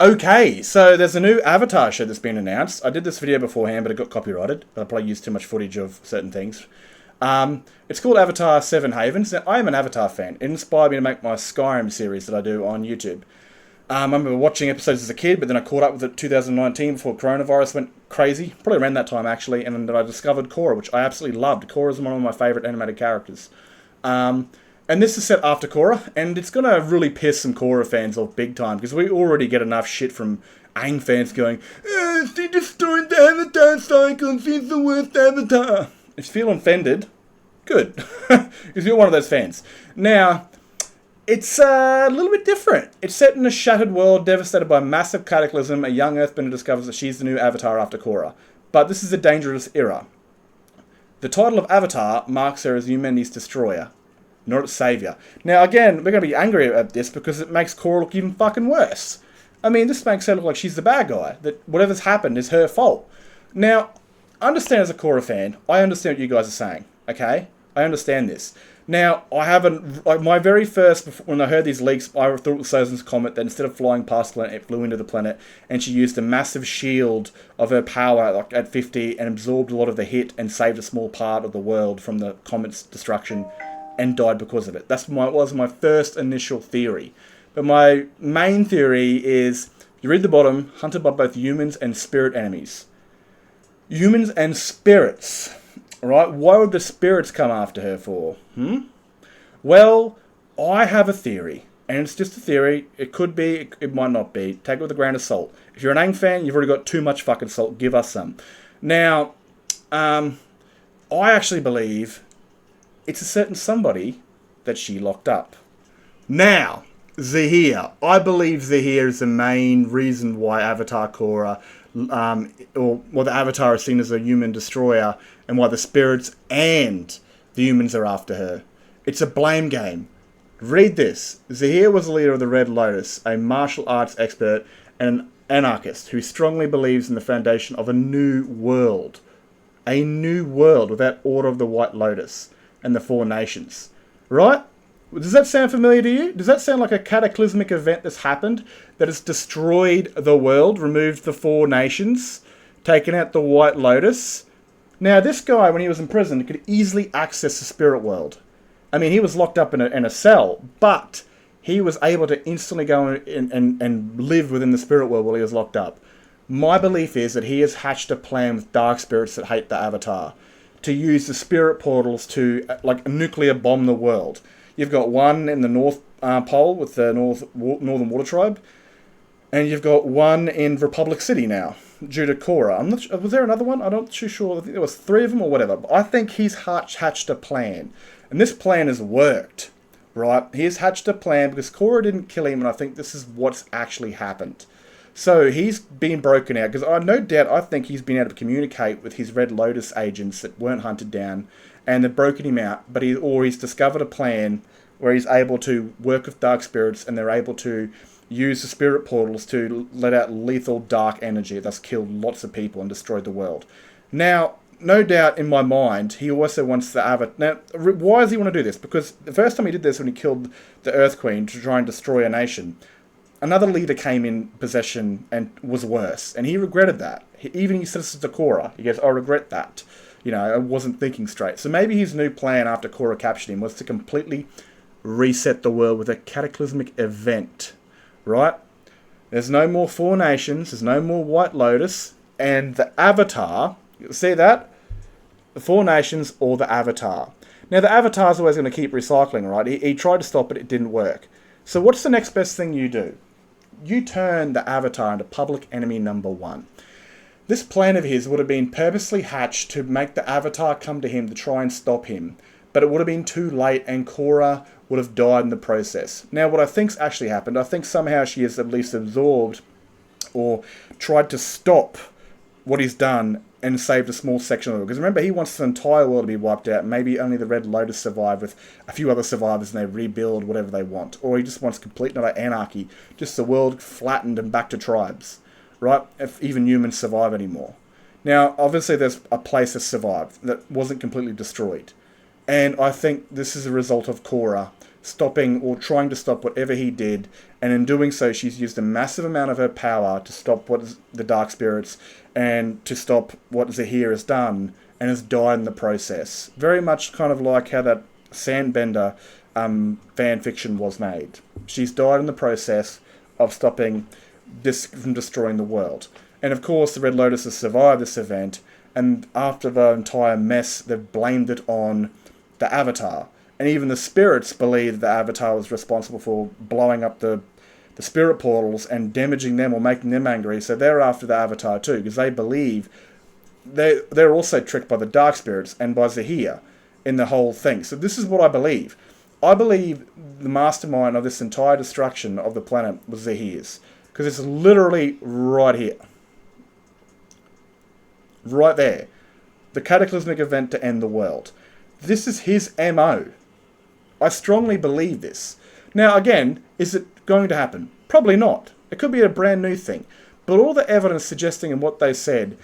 Okay, so there's a new Avatar show that's been announced. I did this video beforehand, but it got copyrighted. I probably used too much footage of certain things. It's called Avatar 7 Havens. Now, I am an Avatar fan. It inspired me to make my Skyrim series that I do on YouTube. I remember watching episodes as a kid, but then I caught up with it 2019 before coronavirus went crazy. Probably around that time, actually, and then I discovered Korra, which I absolutely loved. Korra is one of my favourite animated characters. And this is set after Korra, and it's going to really piss some Korra fans off big time, because we already get enough shit from Aang fans going, she destroyed the Avatar cycle, she's the worst Avatar. If you feel offended, good, because you're one of those fans. Now, it's a little bit different. It's set in a shattered world devastated by a massive cataclysm. A young earthbender discovers that she's the new Avatar after Korra. But this is a dangerous era. The title of Avatar marks her as humanity's destroyer, not its saviour. Now, again, we're going to be angry at this because it makes Korra look even fucking worse. I mean, this makes her look like she's the bad guy, that whatever's happened is her fault. Now, understand as a Korra fan, I understand what you guys are saying, okay? I understand this. Now, I haven't, like, my very first, when I heard these leaks, I thought it was Sozin's comet, that instead of flying past the planet, it flew into the planet, and she used a massive shield of her power, like, at 50, and absorbed a lot of the hit, and saved a small part of the world from the comet's destruction, and died because of it. That was my first initial theory. But my main theory is, you read the bottom, hunted by both humans and spirit enemies. Humans and spirits. Right? Why would the spirits come after her for? Well, I have a theory. And it's just a theory. It could be, it might not be. Take it with a grain of salt. If you're an Aang fan, you've already got too much fucking salt. Give us some. Now, I actually believe it's a certain somebody that she locked up. Now, Zaheer. I believe Zaheer is the main reason why Avatar Korra, the Avatar is seen as a human destroyer, and why the spirits and the humans are after her. It's a blame game. Read this. Zaheer was the leader of the Red Lotus, a martial arts expert and an anarchist who strongly believes in the foundation of a new world. A new world without Order of the White Lotus and the Four Nations. Right? Does that sound familiar to you? Does that sound like a cataclysmic event that's happened, that has destroyed the world, removed the Four Nations, taken out the White Lotus? Now, this guy, when he was in prison, could easily access the spirit world. I mean, he was locked up in a cell, but he was able to instantly go and live within the spirit world while he was locked up. My belief is that he has hatched a plan with dark spirits that hate the Avatar to use the spirit portals to, like, nuclear bomb the world. You've got one in the North Pole with the Northern Water Tribe, and you've got one in Republic City now, due to Korra. I'm not sure, was there another one? I'm not too sure. I think there was 3 of them or whatever. But I think he's hatched a plan. And this plan has worked, right? He has hatched a plan because Korra didn't kill him, and I think this is what's actually happened. So he's been broken out, because I think he's been able to communicate with his Red Lotus agents that weren't hunted down, and they've broken him out, but he's discovered a plan where he's able to work with dark spirits, and they're able to use the spirit portals to let out lethal dark energy that's killed lots of people and destroyed the world. Now, no doubt in my mind, he also wants the Avatar. Now, why does he want to do this? Because the first time he did this, when he killed the Earth Queen to try and destroy a nation, another leader came in possession and was worse, and he regretted that. He said this to Korra. He goes, I regret that. You know, I wasn't thinking straight. So maybe his new plan after Korra captured him was to completely reset the world with a cataclysmic event. Right? There's no more Four Nations, there's no more White Lotus, and the Avatar, you see that? The Four Nations or the Avatar. Now, the Avatar's always going to keep recycling, right? He tried to stop it, it didn't work. So what's the next best thing you do? You turn the Avatar into public enemy number 1. This plan of his would have been purposely hatched to make the Avatar come to him to try and stop him. But it would have been too late, and Korra would have died in the process. Now, what I think's actually happened, I think somehow she has at least absorbed or tried to stop what he's done and saved a small section of it. Because remember, he wants the entire world to be wiped out. Maybe only the Red Lotus survive with a few other survivors, and they rebuild whatever they want. Or he just wants complete another anarchy, just the world flattened and back to tribes, right? If even humans survive anymore. Now, obviously, there's a place that survived that wasn't completely destroyed. And I think this is a result of Korra stopping or trying to stop whatever he did, and in doing so she's used a massive amount of her power to stop the Dark Spirits and to stop what Zaheer has done, and has died in the process. Very much kind of like how that Sandbender fan fiction was made. She's died in the process of stopping this from destroying the world. And of course the Red Lotus has survived this event, and after the entire mess they've blamed it on the Avatar. And even the spirits believe that the Avatar was responsible for blowing up the spirit portals and damaging them or making them angry, so they're after the Avatar too, because they believe they're also tricked by the Dark Spirits and by Zaheer in the whole thing. So this is what I believe. I believe the mastermind of this entire destruction of the planet was Zaheer's, because it's literally right here. Right there. The cataclysmic event to end the world. This is his MO. I strongly believe this. Now again, is it going to happen? Probably not. It could be a brand new thing. But all the evidence suggesting in what they said,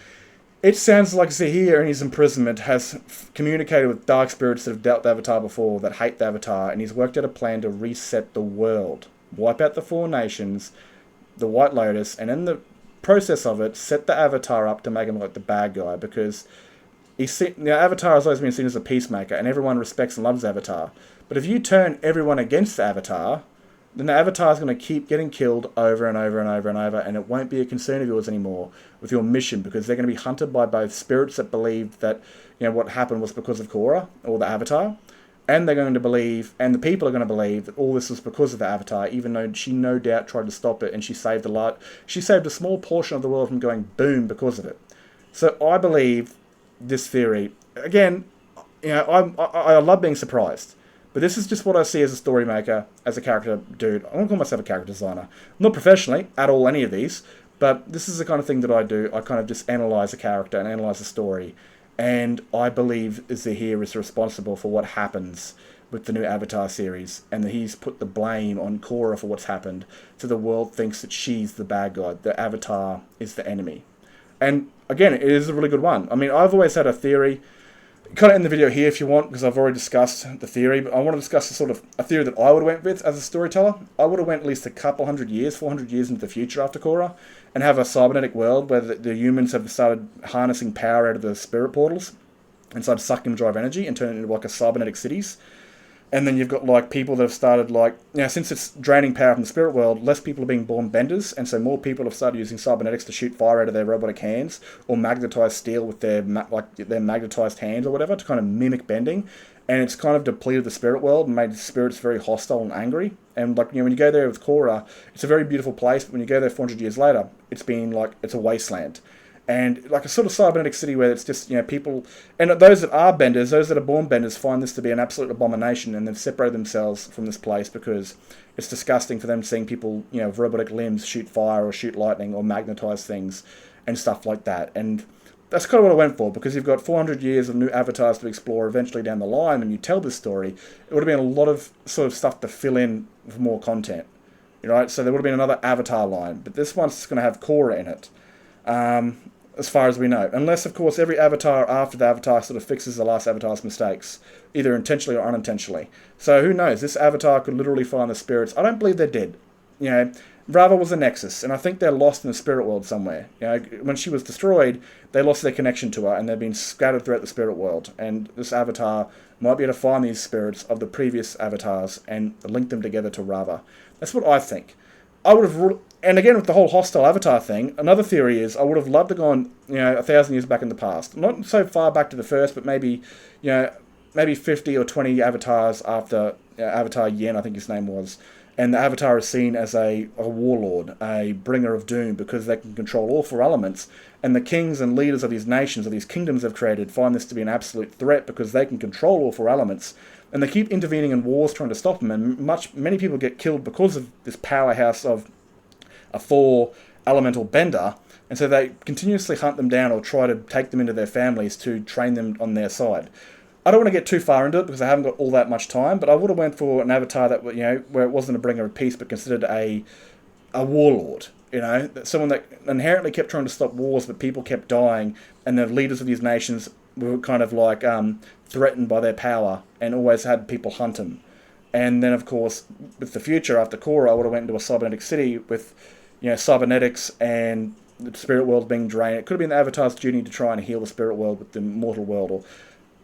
it sounds like Zaheer in his imprisonment has communicated with dark spirits that have dealt the Avatar before, that hate the Avatar, and he's worked out a plan to reset the world. Wipe out the 4 nations, the White Lotus, and in the process of it, set the Avatar up to make him like the bad guy, because Avatar has always been seen as a peacemaker, and everyone respects and loves Avatar. But if you turn everyone against the Avatar, then the Avatar is going to keep getting killed over and over and over and over, and it won't be a concern of yours anymore with your mission, because they're going to be hunted by both spirits that believe that what happened was because of Korra or the Avatar, and they're going to believe, and the people are going to believe that all this was because of the Avatar, even though she no doubt tried to stop it, and she saved a small portion of the world from going boom because of it. So I believe this theory. Again, I love being surprised. But this is just what I see as a story maker, as a character dude. I don't call myself a character designer. Not professionally, at all, any of these. But this is the kind of thing that I do. I kind of just analyse a character and analyse a story. And I believe Zaheer is responsible for what happens with the new Avatar series. And that he's put the blame on Korra for what's happened. So the world thinks that she's the bad guy. The Avatar is the enemy. And again, it is a really good one. I mean, I've always had a theory. Kind of end the video here if you want, because I've already discussed the theory, but I want to discuss a theory that I would have went with as a storyteller. I would have went at least a couple 400 years into the future after Korra, and have a cybernetic world where the humans have started harnessing power out of the spirit portals and started sucking drive energy and turning it into like a cybernetic cities. And then you've got like people that have started since it's draining power from the spirit world, less people are being born benders, and so more people have started using cybernetics to shoot fire out of their robotic hands, or magnetized steel with their magnetized hands or whatever to kind of mimic bending. And it's kind of depleted the spirit world and made the spirits very hostile and angry. And when you go there with Korra, it's a very beautiful place, but when you go there 400 years later, it's a wasteland. And like a sort of cybernetic city where it's just, people, and those that are benders, those that are born benders, find this to be an absolute abomination, and they've separated themselves from this place because it's disgusting for them seeing people, with robotic limbs shoot fire or shoot lightning or magnetize things and stuff like that. And that's kind of what I went for, because you've got 400 years of new avatars to explore eventually down the line. When you tell this story, it would have been a lot of sort of stuff to fill in for more content, so there would have been another avatar line, but this one's going to have Korra in it. As far as we know. Unless, of course, every avatar after the avatar sort of fixes the last avatar's mistakes, either intentionally or unintentionally. So who knows? This avatar could literally find the spirits. I don't believe they're dead. Rava was a nexus, and I think they're lost in the spirit world somewhere. When she was destroyed, they lost their connection to her, and they've been scattered throughout the spirit world. And this avatar might be able to find these spirits of the previous avatars and link them together to Rava. That's what I think. And again, with the whole hostile avatar thing, another theory is I would have loved to go on, 1,000 years back in the past. Not so far back to the first, but maybe 50 or 20 avatars after Avatar Yen, I think his name was. And the avatar is seen as a warlord, a bringer of doom, because they can control all 4 elements. And the kings and leaders of these nations, of these kingdoms they've created, find this to be an absolute threat because they can control all 4 elements. And they keep intervening in wars trying to stop them. And many people get killed because of this powerhouse of a 4 elemental bender, and so they continuously hunt them down or try to take them into their families to train them on their side. I don't want to get too far into it because I haven't got all that much time, but I would have went for an avatar that where it wasn't a bringer of peace but considered a warlord. Someone that inherently kept trying to stop wars, but people kept dying, and the leaders of these nations were kind of threatened by their power and always had people hunt them. And then, of course, with the future, after Korra, I would have went into a cybernetic city with, cybernetics and the spirit world being drained. It could have been the Avatar's duty to try and heal the spirit world with the mortal world,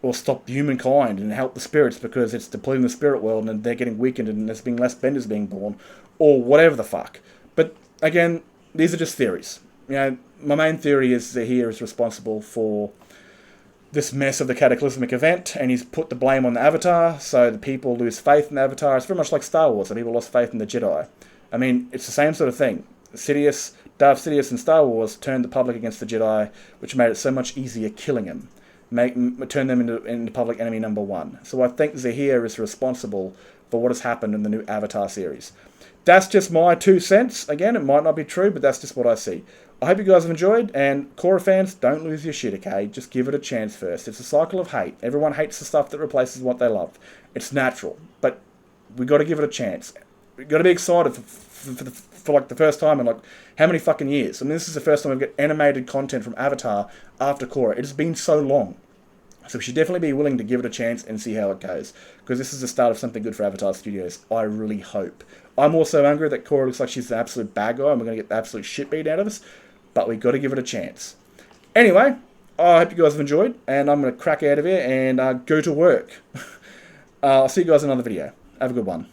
or stop humankind and help the spirits because it's depleting the spirit world and they're getting weakened and there's being less benders being born, or whatever the fuck. But, again, these are just theories. My main theory is Zaheer is responsible for this mess of the cataclysmic event, and he's put the blame on the Avatar, so the people lose faith in the Avatar. It's very much like Star Wars, so people lost faith in the Jedi. I mean, it's the same sort of thing. Darth Sidious in Star Wars turned the public against the Jedi, which made it so much easier killing him. Turn them into public enemy number one. So I think Zaheer is responsible for what has happened in the new Avatar series. That's just my 2 cents. Again, it might not be true, but that's just what I see. I hope you guys have enjoyed, and Korra fans, don't lose your shit, okay? Just give it a chance first. It's a cycle of hate. Everyone hates the stuff that replaces what they love. It's natural, but we got to give it a chance. We got to be excited for like the first time in like how many fucking years? I mean, this is the first time we've got animated content from Avatar after Korra. It has been so long. So we should definitely be willing to give it a chance and see how it goes. Because this is the start of something good for Avatar Studios. I really hope. I'm also angry that Korra looks like she's an absolute bad guy and we're going to get the absolute shit beat out of us. But we got to give it a chance. Anyway, I hope you guys have enjoyed. And I'm going to crack out of here and go to work. I'll see you guys in another video. Have a good one.